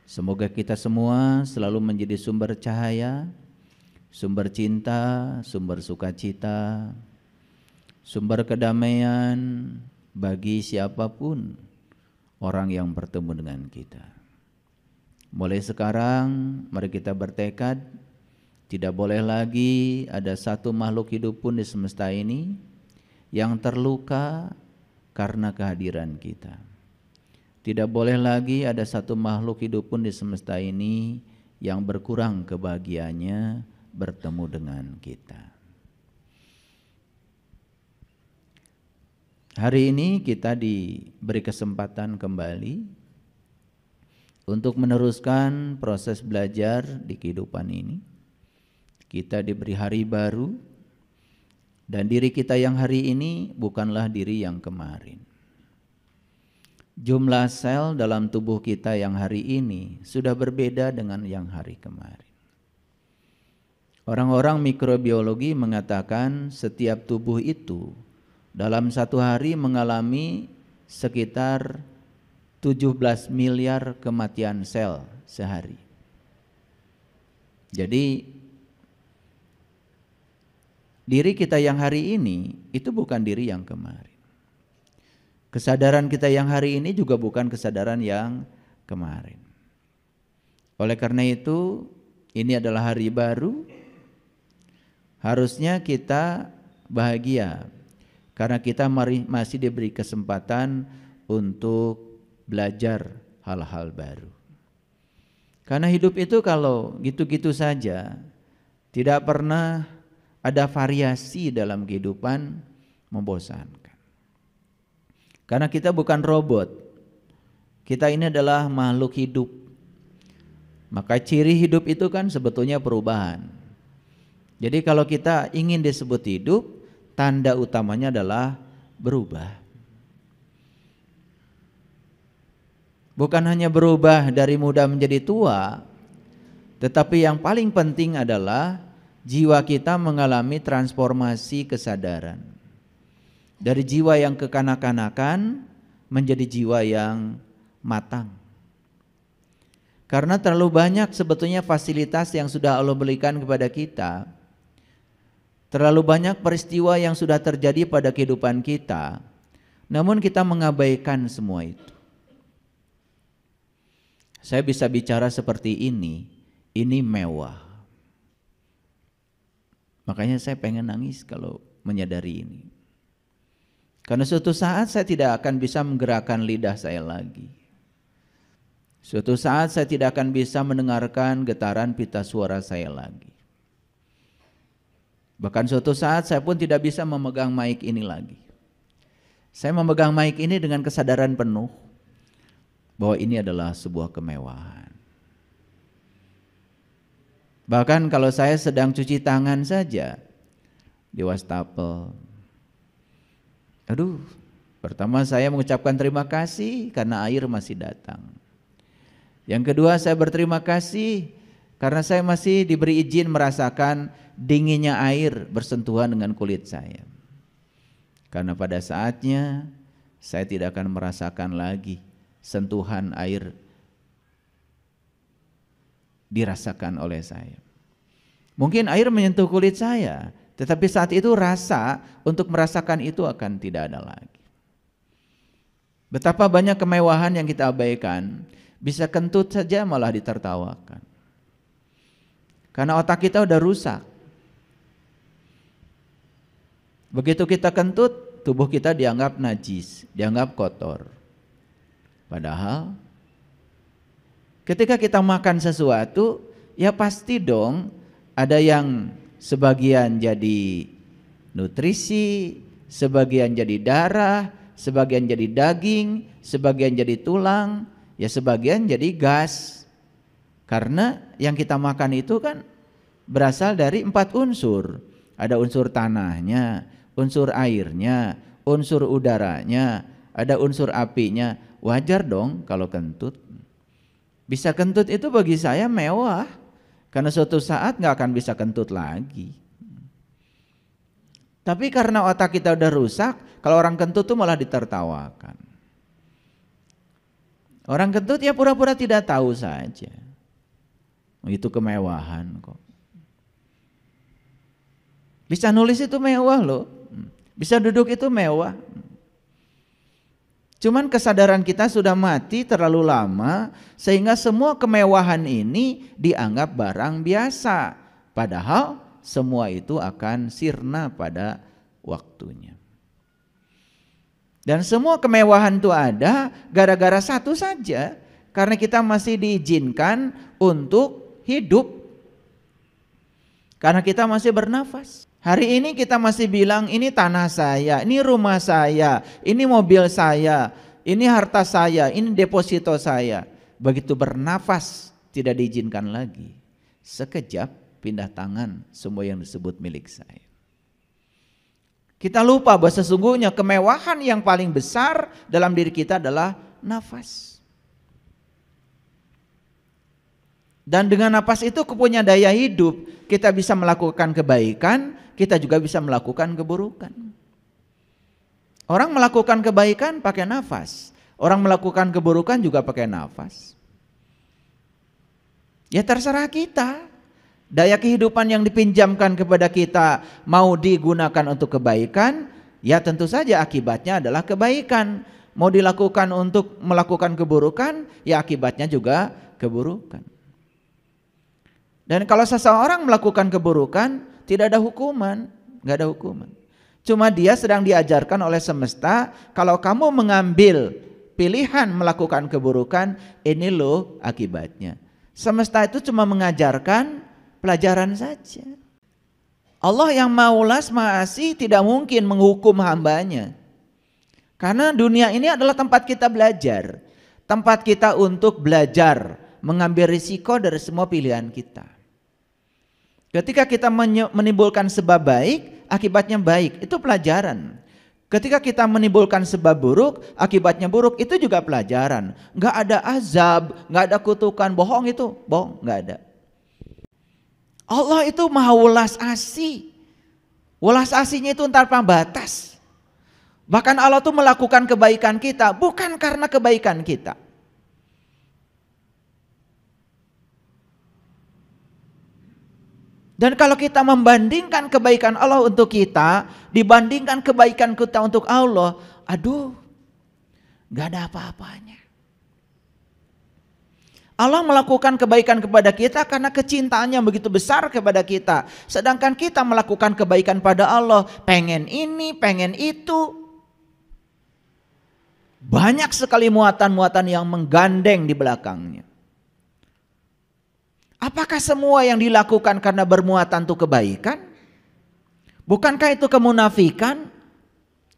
Semoga kita semua selalu menjadi sumber cahaya, sumber cinta, sumber sukacita, sumber kedamaian bagi siapapun orang yang bertemu dengan kita. Mulai sekarang mari kita bertekad, tidak boleh lagi ada satu makhluk hidup pun di semesta ini yang terluka karena kehadiran kita. Tidak boleh lagi ada satu makhluk hidup pun di semesta ini yang berkurang kebahagiaannya bertemu dengan kita. Hari ini kita diberi kesempatan kembali untuk meneruskan proses belajar di kehidupan ini. Kita diberi hari baru dan diri kita yang hari ini bukanlah diri yang kemarin. Jumlah sel dalam tubuh kita yang hari ini sudah berbeda dengan yang hari kemarin. Orang-orang mikrobiologi mengatakan setiap tubuh itu dalam satu hari mengalami sekitar 17 miliar kematian sel sehari. Jadi diri kita yang hari ini itu bukan diri yang kemarin. Kesadaran kita yang hari ini juga bukan kesadaran yang kemarin. Oleh karena itu, ini adalah hari baru. Harusnya kita bahagia karena kita masih diberi kesempatan untuk belajar hal-hal baru. Karena hidup itu kalau gitu-gitu saja, tidak pernah ada variasi dalam kehidupan, membosankan. Karena kita bukan robot, kita ini adalah makhluk hidup. Maka ciri hidup itu kan sebetulnya perubahan. Jadi kalau kita ingin disebut hidup, tanda utamanya adalah berubah. Bukan hanya berubah dari muda menjadi tua, tetapi yang paling penting adalah jiwa kita mengalami transformasi kesadaran. Dari jiwa yang kekanak-kanakan menjadi jiwa yang matang. Karena terlalu banyak sebetulnya fasilitas yang sudah Allah berikan kepada kita. Terlalu banyak peristiwa yang sudah terjadi pada kehidupan kita. Namun kita mengabaikan semua itu. Saya bisa bicara seperti ini mewah. Makanya saya pengen nangis kalau menyadari ini. Karena suatu saat saya tidak akan bisa menggerakkan lidah saya lagi. Suatu saat saya tidak akan bisa mendengarkan getaran pita suara saya lagi. Bahkan suatu saat saya pun tidak bisa memegang mic ini lagi. Saya memegang mic ini dengan kesadaran penuh bahwa ini adalah sebuah kemewahan. Bahkan kalau saya sedang cuci tangan saja di wastafel, pertama saya mengucapkan terima kasih karena air masih datang. Yang kedua saya berterima kasih karena saya masih diberi izin merasakan dinginnya air bersentuhan dengan kulit saya. Karena pada saatnya saya tidak akan merasakan lagi sentuhan air dirasakan oleh saya. Mungkin air menyentuh kulit saya, tetapi saat itu rasa untuk merasakan itu akan tidak ada lagi. Betapa banyak kemewahan yang kita abaikan, bisa kentut saja malah ditertawakan. Karena otak kita udah rusak. Begitu kita kentut, tubuh kita dianggap najis, dianggap kotor. Padahal ketika kita makan sesuatu, ya pasti dong ada yang sebagian jadi nutrisi, sebagian jadi darah, sebagian jadi daging, sebagian jadi tulang, ya sebagian jadi gas. Karena yang kita makan itu kan berasal dari 4 unsur. Ada unsur tanahnya, unsur airnya, unsur udaranya, ada unsur apinya. Wajar dong kalau kentut. Bisa kentut itu bagi saya mewah. Karena suatu saat gak akan bisa kentut lagi. Tapi karena otak kita udah rusak, kalau orang kentut tuh malah ditertawakan. Orang kentut ya pura-pura tidak tahu saja. Itu kemewahan kok. Bisa nulis itu mewah loh. Bisa duduk itu mewah. Cuman kesadaran kita sudah mati terlalu lama sehingga semua kemewahan ini dianggap barang biasa. Padahal semua itu akan sirna pada waktunya. Dan semua kemewahan itu ada gara-gara satu saja. Karena kita masih diizinkan untuk hidup. Karena kita masih bernafas. Hari ini kita masih bilang ini tanah saya, ini rumah saya, ini mobil saya, ini harta saya, ini deposito saya. Begitu bernafas tidak diizinkan lagi. Sekejap pindah tangan semua yang disebut milik saya. Kita lupa bahwa sesungguhnya kemewahan yang paling besar dalam diri kita adalah nafas. Dan dengan nafas itu punya daya hidup. Kita bisa melakukan kebaikan, kita juga bisa melakukan keburukan. Orang melakukan kebaikan pakai nafas. Orang melakukan keburukan juga pakai nafas. Ya terserah kita. Daya kehidupan yang dipinjamkan kepada kita mau digunakan untuk kebaikan, ya tentu saja akibatnya adalah kebaikan. Mau dilakukan untuk melakukan keburukan, ya akibatnya juga keburukan. Dan kalau seseorang melakukan keburukan, tidak ada hukuman, nggak ada hukuman. Cuma dia sedang diajarkan oleh semesta, kalau kamu mengambil pilihan melakukan keburukan, ini loh akibatnya. Semesta itu cuma mengajarkan pelajaran saja. Allah yang maulas ma'asi tidak mungkin menghukum hambanya. Karena dunia ini adalah tempat kita belajar. Tempat kita untuk belajar, mengambil risiko dari semua pilihan kita. Ketika kita menimbulkan sebab baik, akibatnya baik, itu pelajaran. Ketika kita menimbulkan sebab buruk, akibatnya buruk, itu juga pelajaran. Enggak ada azab, enggak ada kutukan, bohong itu, bohong, enggak ada. Allah itu maha welas asih. Welas asihnya itu tanpa batas. Bahkan Allah itu melakukan kebaikan kita bukan karena kebaikan kita. Dan kalau kita membandingkan kebaikan Allah untuk kita, dibandingkan kebaikan kita untuk Allah, aduh, gak ada apa-apanya. Allah melakukan kebaikan kepada kita karena kecintaannya begitu besar kepada kita. Sedangkan kita melakukan kebaikan pada Allah, pengen ini, pengen itu. Banyak sekali muatan-muatan yang menggandeng di belakangnya. Apakah semua yang dilakukan karena bermuatan itu kebaikan? Bukankah itu kemunafikan?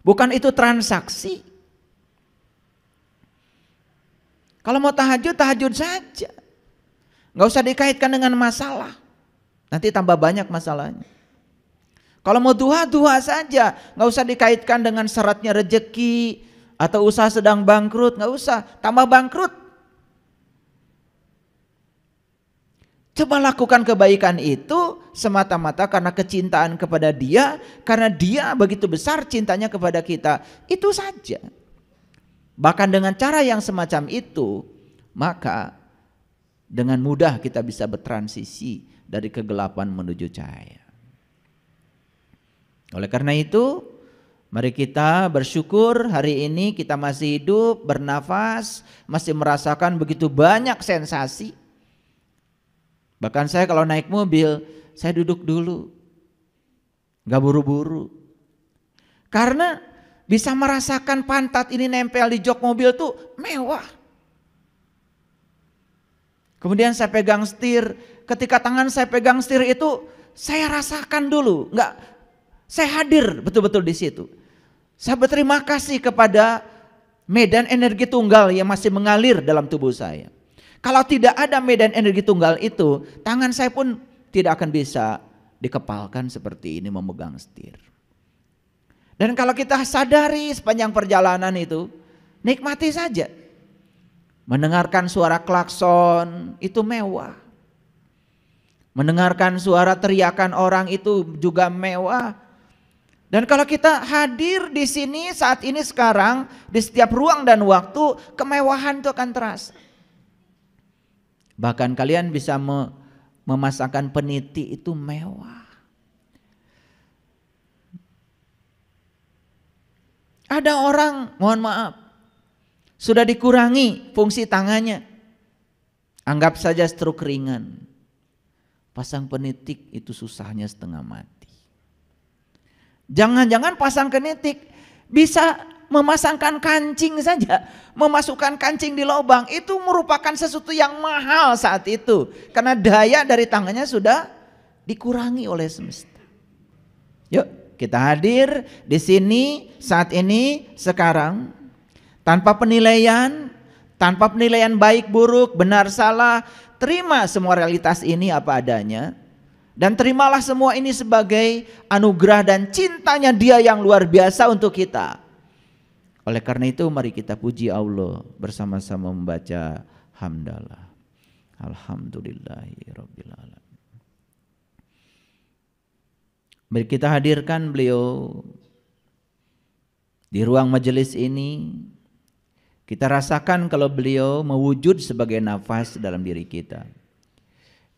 Bukan itu transaksi? Kalau mau tahajud, tahajud saja. Gak usah dikaitkan dengan masalah. Nanti tambah banyak masalahnya. Kalau mau duha, duha saja. Gak usah dikaitkan dengan syaratnya rezeki atau usaha sedang bangkrut. Gak usah, tambah bangkrut. Coba lakukan kebaikan itu semata-mata karena kecintaan kepada Dia, karena Dia begitu besar cintanya kepada kita. Itu saja. Bahkan dengan cara yang semacam itu, maka dengan mudah kita bisa bertransisi dari kegelapan menuju cahaya. Oleh karena itu, mari kita bersyukur hari ini kita masih hidup, bernafas, masih merasakan begitu banyak sensasi. Bahkan saya kalau naik mobil, saya duduk dulu, gak buru-buru. Karena bisa merasakan pantat ini nempel di jok mobil tuh mewah. Kemudian saya pegang setir, ketika tangan saya pegang setir itu, saya rasakan dulu, saya hadir betul-betul di situ. Saya berterima kasih kepada medan energi tunggal yang masih mengalir dalam tubuh saya. Kalau tidak ada medan energi tunggal itu, tangan saya pun tidak akan bisa dikepalkan seperti ini memegang setir. Dan kalau kita sadari sepanjang perjalanan itu, nikmati saja. Mendengarkan suara klakson itu mewah. Mendengarkan suara teriakan orang itu juga mewah. Dan kalau kita hadir di sini saat ini sekarang, di setiap ruang dan waktu, kemewahan itu akan terasa. Bahkan kalian bisa memasangkan peniti itu mewah. Ada orang, mohon maaf, sudah dikurangi fungsi tangannya. Anggap saja stroke ringan. Pasang penitik itu susahnya setengah mati. Jangan-jangan pasang penitik bisa memasangkan kancing saja. Memasukkan kancing di lubang itu merupakan sesuatu yang mahal saat itu. Karena daya dari tangannya sudah dikurangi oleh semesta. Yuk kita hadir di sini saat ini sekarang. Tanpa penilaian baik buruk, benar salah. Terima semua realitas ini apa adanya. Dan terimalah semua ini sebagai anugerah dan cintanya Dia yang luar biasa untuk kita. Oleh karena itu mari kita puji Allah bersama-sama membaca hamdalah. Alhamdulillahirabbil alamin. Mari kita hadirkan beliau di ruang majelis ini. Kita rasakan kalau beliau mewujud sebagai nafas dalam diri kita.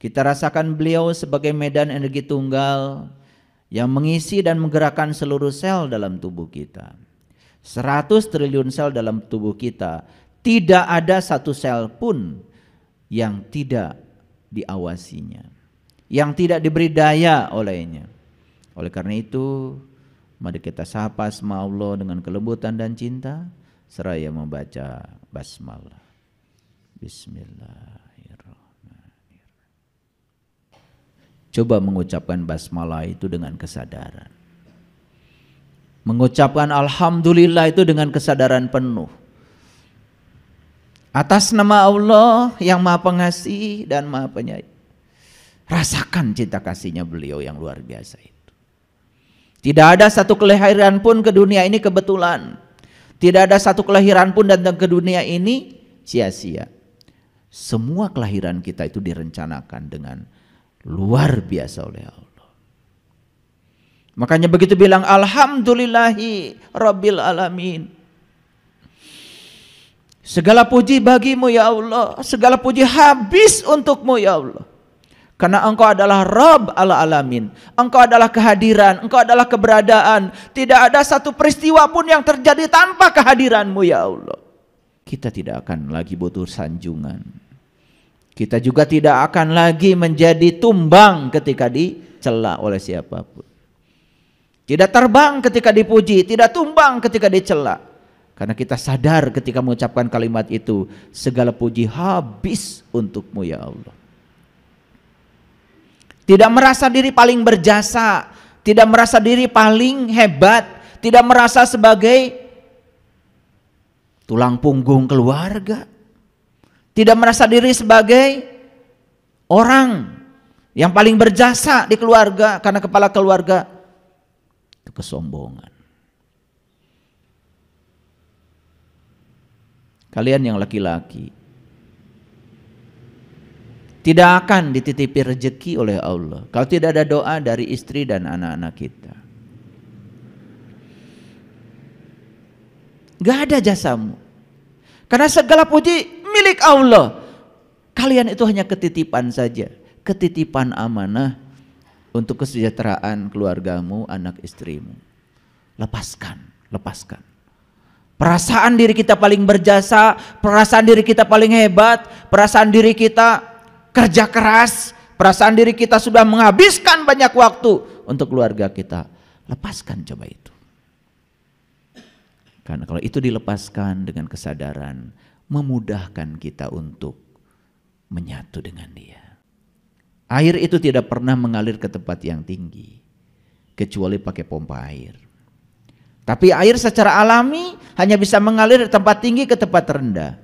Kita rasakan beliau sebagai medan energi tunggal yang mengisi dan menggerakkan seluruh sel dalam tubuh kita. 100 triliun sel dalam tubuh kita. Tidak ada satu sel pun yang tidak diawasinya, yang tidak diberi daya olehnya. Oleh karena itu, mari kita sapa asma Allah dengan kelembutan dan cinta seraya membaca basmalah. Bismillah. Coba mengucapkan basmalah itu dengan kesadaran. Mengucapkan alhamdulillah itu dengan kesadaran penuh. Atas nama Allah yang Maha Pengasih dan Maha Penyayang. Rasakan cinta kasihnya beliau yang luar biasa itu. Tidak ada satu kelahiran pun ke dunia ini kebetulan. Tidak ada satu kelahiran pun datang ke dunia ini sia-sia. Semua kelahiran kita itu direncanakan dengan luar biasa oleh Allah. Makanya begitu bilang alhamdulillahi rabbil alamin. Segala puji bagimu ya Allah, segala puji habis untukmu ya Allah. Karena engkau adalah Rabb al-alamin. Engkau adalah kehadiran, engkau adalah keberadaan. Tidak ada satu peristiwa pun yang terjadi tanpa kehadiranmu ya Allah. Kita tidak akan lagi butuh sanjungan. Kita juga tidak akan lagi menjadi tumbang ketika dicela oleh siapapun. Tidak terbang ketika dipuji, tidak tumbang ketika dicela. Karena kita sadar ketika mengucapkan kalimat itu, segala puji habis untukmu ya Allah. Tidak merasa diri paling berjasa, tidak merasa diri paling hebat, tidak merasa sebagai tulang punggung keluarga. Tidak merasa diri sebagai orang yang paling berjasa di keluarga, karena kepala keluarga itu kesombongan. Kalian yang laki-laki tidak akan dititipi rezeki oleh Allah kalau tidak ada doa dari istri dan anak-anak kita. Gak ada jasamu, karena segala puji milik Allah. Kalian itu hanya ketitipan saja, ketitipan amanah untuk kesejahteraan keluargamu, anak istrimu. Lepaskan, lepaskan. Perasaan diri kita paling berjasa, perasaan diri kita paling hebat, perasaan diri kita kerja keras, perasaan diri kita sudah menghabiskan banyak waktu untuk keluarga kita. Lepaskan coba itu. Karena kalau itu dilepaskan dengan kesadaran, memudahkan kita untuk menyatu dengan Dia. Air itu tidak pernah mengalir ke tempat yang tinggi kecuali pakai pompa air. Tapi air secara alami hanya bisa mengalir dari tempat tinggi ke tempat rendah.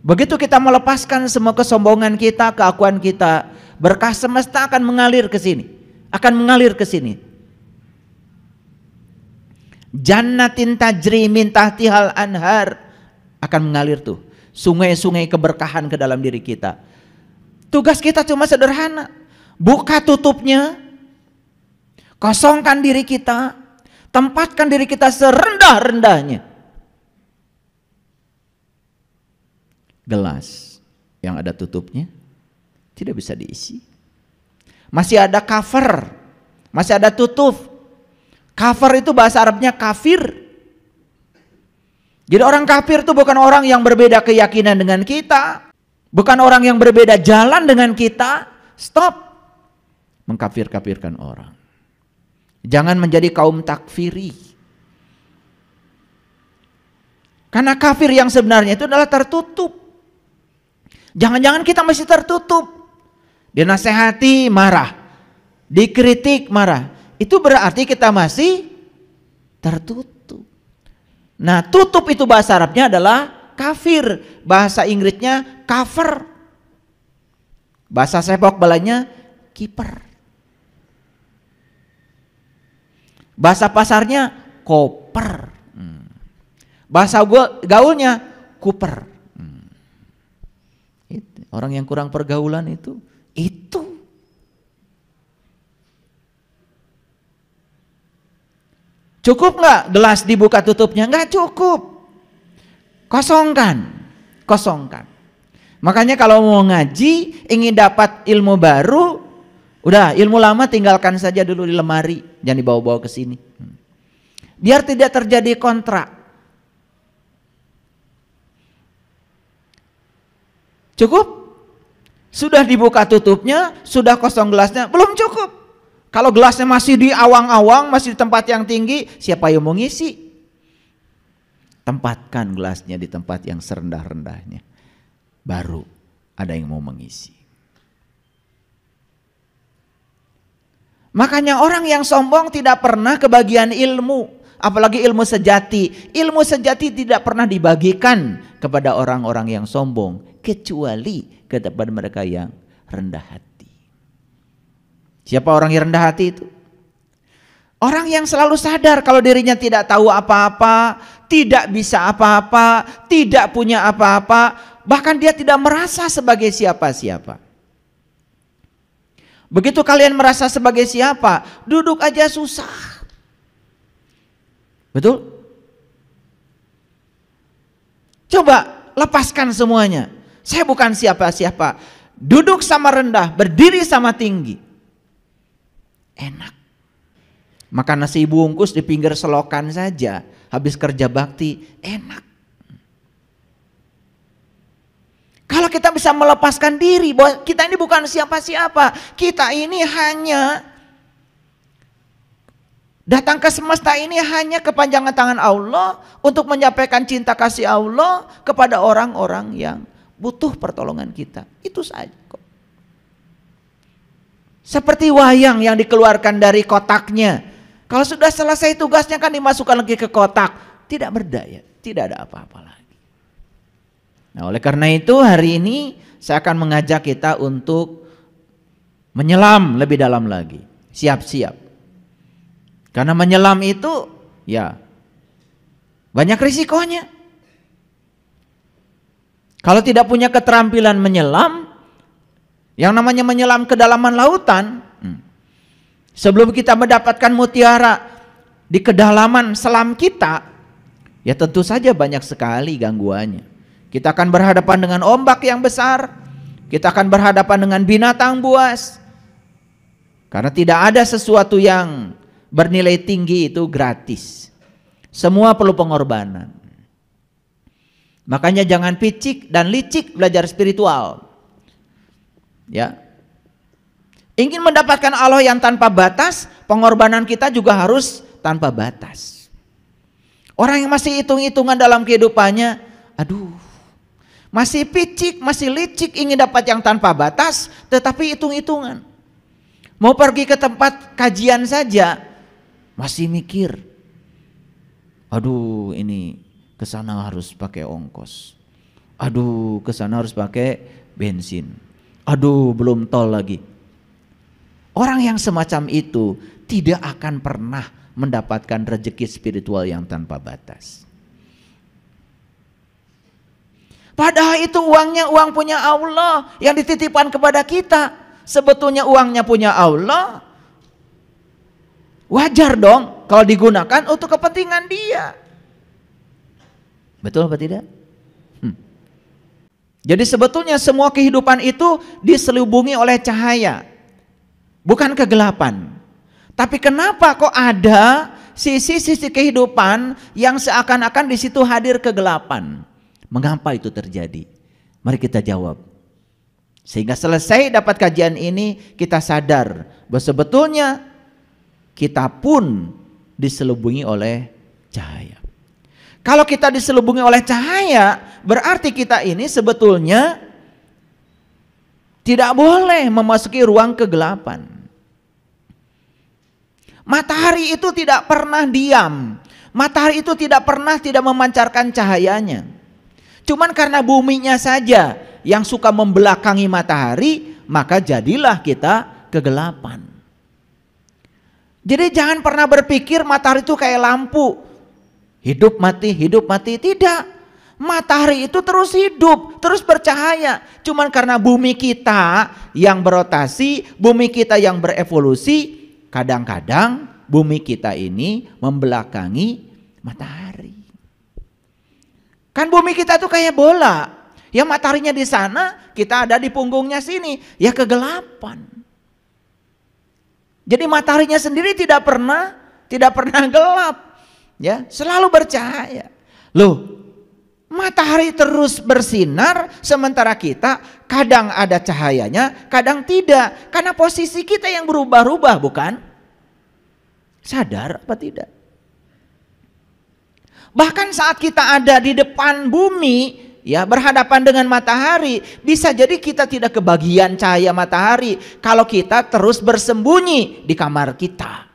Begitu kita melepaskan semua kesombongan kita, keakuan kita, berkah semesta akan mengalir ke sini, akan mengalir ke sini. Jannatin tajri min tahtihal anhar, akan mengalir tuh sungai-sungai keberkahan ke dalam diri kita. Tugas kita cuma sederhana, buka tutupnya, kosongkan diri kita, Tempatkan diri kita serendah-rendahnya. Gelas yang ada tutupnya tidak bisa diisi. Masih ada cover, masih ada tutup. Cover itu bahasa Arabnya kafir. Jadi orang kafir itu bukan orang yang berbeda keyakinan dengan kita, bukan orang yang berbeda jalan dengan kita. Stop mengkafir-kafirkan orang. Jangan menjadi kaum takfiri. Karena kafir yang sebenarnya itu adalah tertutup. Jangan-jangan kita masih tertutup. Dinasehati marah, dikritik marah. Itu berarti kita masih tertutup. Nah, tutup itu bahasa Arabnya adalah kafir. Bahasa Inggrisnya cover. Bahasa sepak bolanya kiper. Bahasa pasarnya koper. Bahasa gaulnya kuper. Orang yang kurang pergaulan itu. Cukup nggak gelas dibuka tutupnya? Nggak cukup. Kosongkan. Makanya kalau mau ngaji, ingin dapat ilmu baru, udah ilmu lama tinggalkan saja dulu di lemari, jangan dibawa-bawa ke sini. Biar tidak terjadi kontrak. Cukup? Sudah dibuka tutupnya, sudah kosong gelasnya, belum cukup. Kalau gelasnya masih di awang-awang, masih di tempat yang tinggi, siapa yang mau ngisi? Tempatkan gelasnya di tempat yang serendah-rendahnya. Baru ada yang mau mengisi. Makanya orang yang sombong tidak pernah kebagian ilmu. Apalagi ilmu sejati. Ilmu sejati tidak pernah dibagikan kepada orang-orang yang sombong. Kecuali kepada mereka yang rendah hati. Siapa orang yang rendah hati itu? Orang yang selalu sadar kalau dirinya tidak tahu apa-apa, tidak bisa apa-apa, tidak punya apa-apa, bahkan dia tidak merasa sebagai siapa-siapa. Begitu kalian merasa sebagai siapa, duduk aja susah. Betul? Coba lepaskan semuanya. Saya bukan siapa-siapa. Duduk sama rendah, berdiri sama tinggi. Enak. Makan nasi bungkus di pinggir selokan saja, habis kerja bakti, enak. Kalau kita bisa melepaskan diri bahwa kita ini bukan siapa-siapa, kita ini hanya datang ke semesta ini hanya kepanjangan tangan Allah untuk menyampaikan cinta kasih Allah kepada orang-orang yang butuh pertolongan kita. Itu saja kok. Seperti wayang yang dikeluarkan dari kotaknya. Kalau sudah selesai tugasnya kan dimasukkan lagi ke kotak. Tidak berdaya, tidak ada apa-apa lagi. Nah, oleh karena itu hari ini saya akan mengajak kita untuk menyelam lebih dalam lagi. Siap-siap. Karena menyelam itu ya banyak risikonya. Kalau tidak punya keterampilan menyelam, yang namanya menyelam ke dalaman lautan, sebelum kita mendapatkan mutiara di kedalaman selam kita, ya tentu saja banyak sekali gangguannya. Kita akan berhadapan dengan ombak yang besar, kita akan berhadapan dengan binatang buas, karena tidak ada sesuatu yang bernilai tinggi itu gratis. Semua perlu pengorbanan. Makanya jangan picik dan licik belajar spiritual. Ya. Ingin mendapatkan Allah yang tanpa batas, pengorbanan kita juga harus tanpa batas. Orang yang masih hitung-hitungan dalam kehidupannya, aduh, masih picik, masih licik, ingin dapat yang tanpa batas, tetapi hitung-hitungan. Mau pergi ke tempat kajian saja, masih mikir, aduh ini kesana harus pakai ongkos, aduh kesana harus pakai bensin, aduh belum tol lagi. Orang yang semacam itu tidak akan pernah mendapatkan rezeki spiritual yang tanpa batas. Padahal itu uangnya uang punya Allah yang dititipkan kepada kita. Sebetulnya uangnya punya Allah. Wajar dong kalau digunakan untuk kepentingan dia. Betul apa tidak? Jadi sebetulnya semua kehidupan itu diselubungi oleh cahaya, bukan kegelapan. Tapi kenapa kok ada sisi-sisi kehidupan yang seakan-akan di situ hadir kegelapan? Mengapa itu terjadi? Mari kita jawab. Sehingga selesai dapat kajian ini kita sadar bahwa sebetulnya kita pun diselubungi oleh cahaya. Kalau kita diselubungi oleh cahaya, berarti kita ini sebetulnya tidak boleh memasuki ruang kegelapan. Matahari itu tidak pernah diam. Matahari itu tidak pernah tidak memancarkan cahayanya. Cuman karena buminya saja yang suka membelakangi matahari, maka jadilah kita kegelapan. Jadi jangan pernah berpikir matahari itu kayak lampu. Hidup mati, tidak. Matahari itu terus hidup, terus bercahaya. Cuman karena bumi kita yang berotasi, bumi kita yang berevolusi, kadang-kadang bumi kita ini membelakangi matahari. Kan bumi kita tuh kayak bola. Ya mataharinya di sana, kita ada di punggungnya sini. Ya kegelapan. Jadi mataharinya sendiri tidak pernah gelap. Ya, selalu bercahaya. Loh, matahari terus bersinar sementara kita kadang ada cahayanya, kadang tidak. Karena posisi kita yang berubah-ubah, bukan? Sadar apa tidak? Bahkan saat kita ada di depan bumi, ya berhadapan dengan matahari, bisa jadi kita tidak kebagian cahaya matahari kalau kita terus bersembunyi di kamar kita.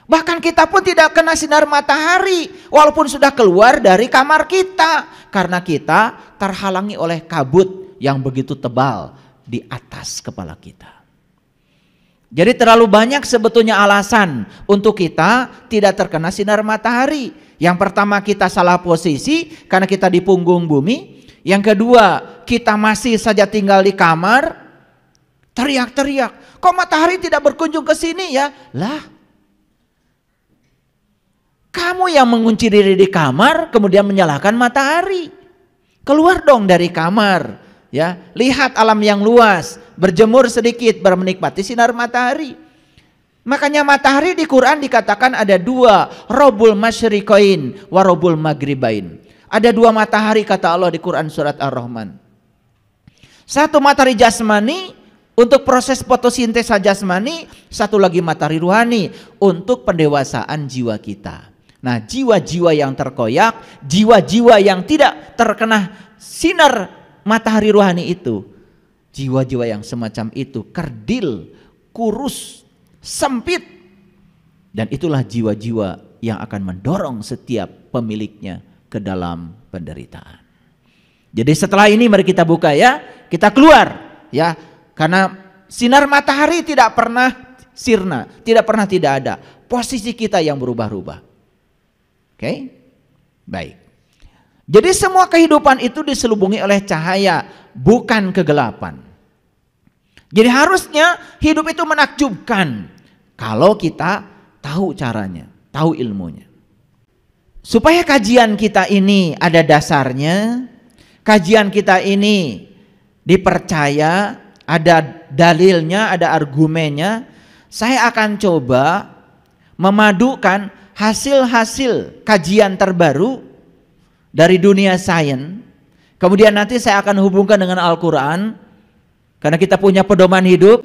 Bahkan kita pun tidak kena sinar matahari walaupun sudah keluar dari kamar kita, karena kita terhalangi oleh kabut yang begitu tebal di atas kepala kita. Jadi terlalu banyak sebetulnya alasan untuk kita tidak terkena sinar matahari. Yang pertama, kita salah posisi karena kita di punggung bumi. Yang kedua, kita masih saja tinggal di kamar, teriak-teriak, kok matahari tidak berkunjung ke sini ya? Lah, kamu yang mengunci diri di kamar kemudian menyalahkan matahari. Keluar dong dari kamar, ya. Lihat alam yang luas, berjemur sedikit, menikmati sinar matahari. Makanya matahari di Quran dikatakan ada dua, Robul Masyriqain wa Robul Maghribain. Ada dua matahari kata Allah di Quran surat Ar-Rahman. Satu matahari jasmani untuk proses fotosintesa jasmani, satu lagi matahari ruhani untuk pendewasaan jiwa kita. Nah, jiwa-jiwa yang terkoyak, jiwa-jiwa yang tidak terkena sinar matahari ruhani itu, jiwa-jiwa yang semacam itu kerdil, kurus, sempit, dan itulah jiwa-jiwa yang akan mendorong setiap pemiliknya ke dalam penderitaan. Jadi setelah ini mari kita buka ya, kita keluar ya, karena sinar matahari tidak pernah sirna, tidak pernah tidak ada. Posisi kita yang berubah-ubah. Oke, baik. Jadi semua kehidupan itu diselubungi oleh cahaya, bukan kegelapan. Jadi harusnya hidup itu menakjubkan kalau kita tahu caranya, tahu ilmunya. Supaya kajian kita ini ada dasarnya, kajian kita ini dipercaya, ada dalilnya, ada argumennya, saya akan coba memadukan hasil-hasil kajian terbaru dari dunia sains. Kemudian nanti saya akan hubungkan dengan Al-Quran, karena kita punya pedoman hidup.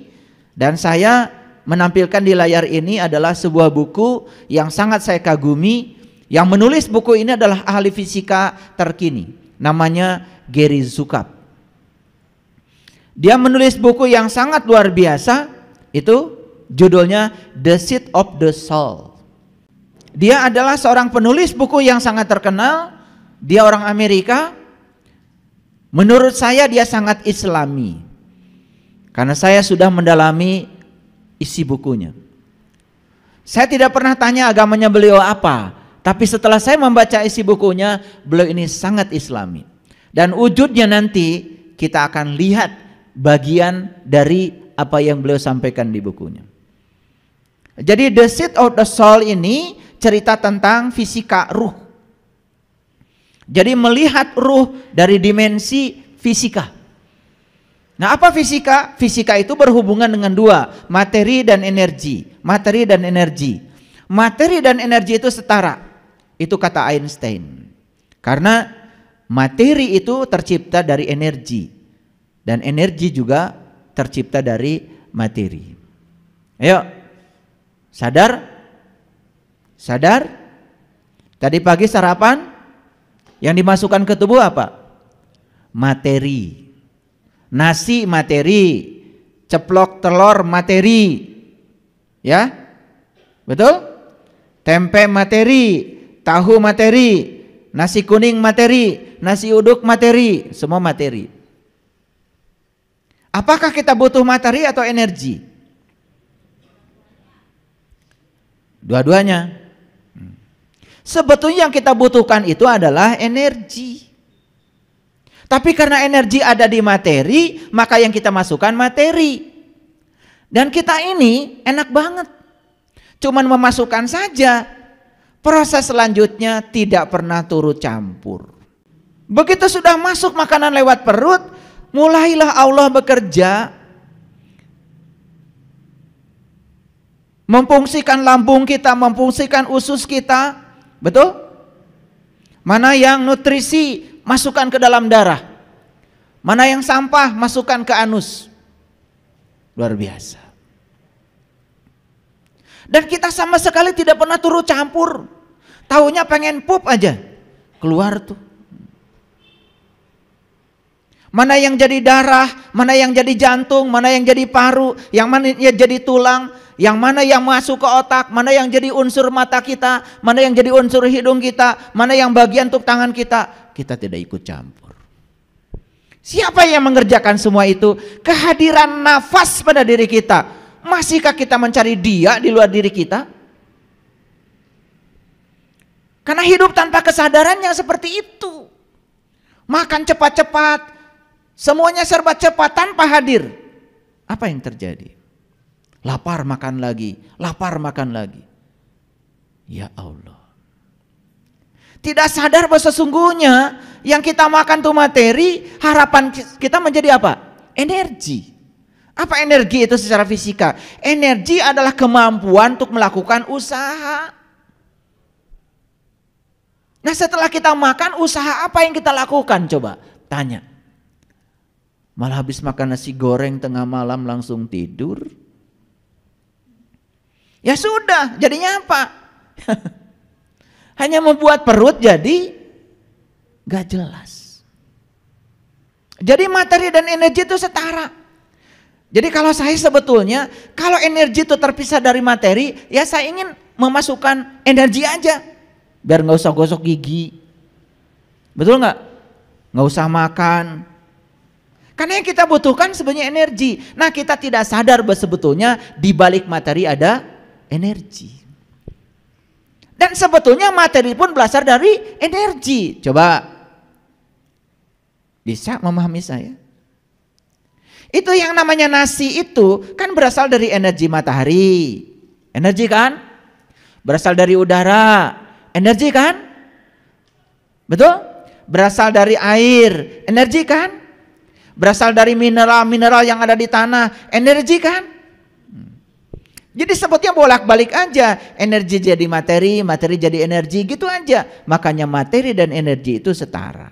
Dan saya menampilkan di layar ini adalah sebuah buku yang sangat saya kagumi. Yang menulis buku ini adalah ahli fisika terkini, namanya Gary Zukav. Dia menulis buku yang sangat luar biasa, itu judulnya The Seed of the Soul. Dia adalah seorang penulis buku yang sangat terkenal. Dia orang Amerika. Menurut saya dia sangat Islami, karena saya sudah mendalami isi bukunya. Saya tidak pernah tanya agamanya beliau apa, tapi setelah saya membaca isi bukunya, beliau ini sangat Islami. Dan wujudnya nanti kita akan lihat bagian dari apa yang beliau sampaikan di bukunya. Jadi The Seat of the Soul ini cerita tentang fisika ruh. Jadi melihat ruh dari dimensi fisika. Nah, apa fisika? Fisika itu berhubungan dengan dua, materi dan energi. Materi dan energi. Materi dan energi itu setara. Itu kata Einstein. Karena materi itu tercipta dari energi. Dan energi juga tercipta dari materi. Ayo. Sadar? Sadar? Tadi pagi sarapan yang dimasukkan ke tubuh apa? Materi. Nasi materi, ceplok telur materi. Ya? Betul? Tempe materi, tahu materi, nasi kuning materi, nasi uduk materi, semua materi. Apakah kita butuh materi atau energi? Dua-duanya. Sebetulnya yang kita butuhkan itu adalah energi. Tapi karena energi ada di materi, maka yang kita masukkan materi. Dan kita ini enak banget. Cuman memasukkan saja. Proses selanjutnya tidak pernah turut campur. Begitu sudah masuk makanan lewat perut, mulailah Allah bekerja. Memfungsikan lambung kita, memfungsikan usus kita. Betul? Mana yang nutrisi masukkan ke dalam darah, mana yang sampah masukkan ke anus. Luar biasa. Dan kita sama sekali tidak pernah turut campur. Taunya pengen pup aja, keluar tuh. Mana yang jadi darah, mana yang jadi jantung, mana yang jadi paru, yang mana yang jadi tulang, yang mana yang masuk ke otak, mana yang jadi unsur mata kita, mana yang jadi unsur hidung kita, mana yang bagian untuk tangan kita tidak ikut campur. Siapa yang mengerjakan semua itu? Kehadiran nafas pada diri kita. Masihkah kita mencari dia di luar diri kita? Karena hidup tanpa kesadaran yang seperti itu. Makan cepat-cepat, semuanya serba cepat tanpa hadir. Apa yang terjadi? Lapar makan lagi, lapar makan lagi. Ya Allah. Tidak sadar bahwa sesungguhnya yang kita makan itu materi, harapan kita menjadi apa? Energi. Apa energi itu secara fisika? Energi adalah kemampuan untuk melakukan usaha. Nah, setelah kita makan, usaha apa yang kita lakukan? Coba tanya. Malah habis makan nasi goreng tengah malam langsung tidur. Ya sudah, jadinya apa? Hanya membuat perut jadi gak jelas. Jadi materi dan energi itu setara. Jadi kalau saya sebetulnya, kalau energi itu terpisah dari materi, ya saya ingin memasukkan energi aja. Biar gak usah gosok gigi. Betul gak? Gak usah makan. Karena yang kita butuhkan sebenarnya energi. Nah, kita tidak sadar bahwa sebetulnya di balik materi ada energi. Dan sebetulnya materi pun berasal dari energi. Coba bisa memahami saya? Itu yang namanya nasi itu kan berasal dari energi matahari. Energi kan? Berasal dari udara. Energi kan? Betul? Berasal dari air. Energi kan? Berasal dari mineral-mineral yang ada di tanah. Energi kan? Jadi sebetulnya bolak-balik aja. Energi jadi materi, materi jadi energi, gitu aja. Makanya materi dan energi itu setara.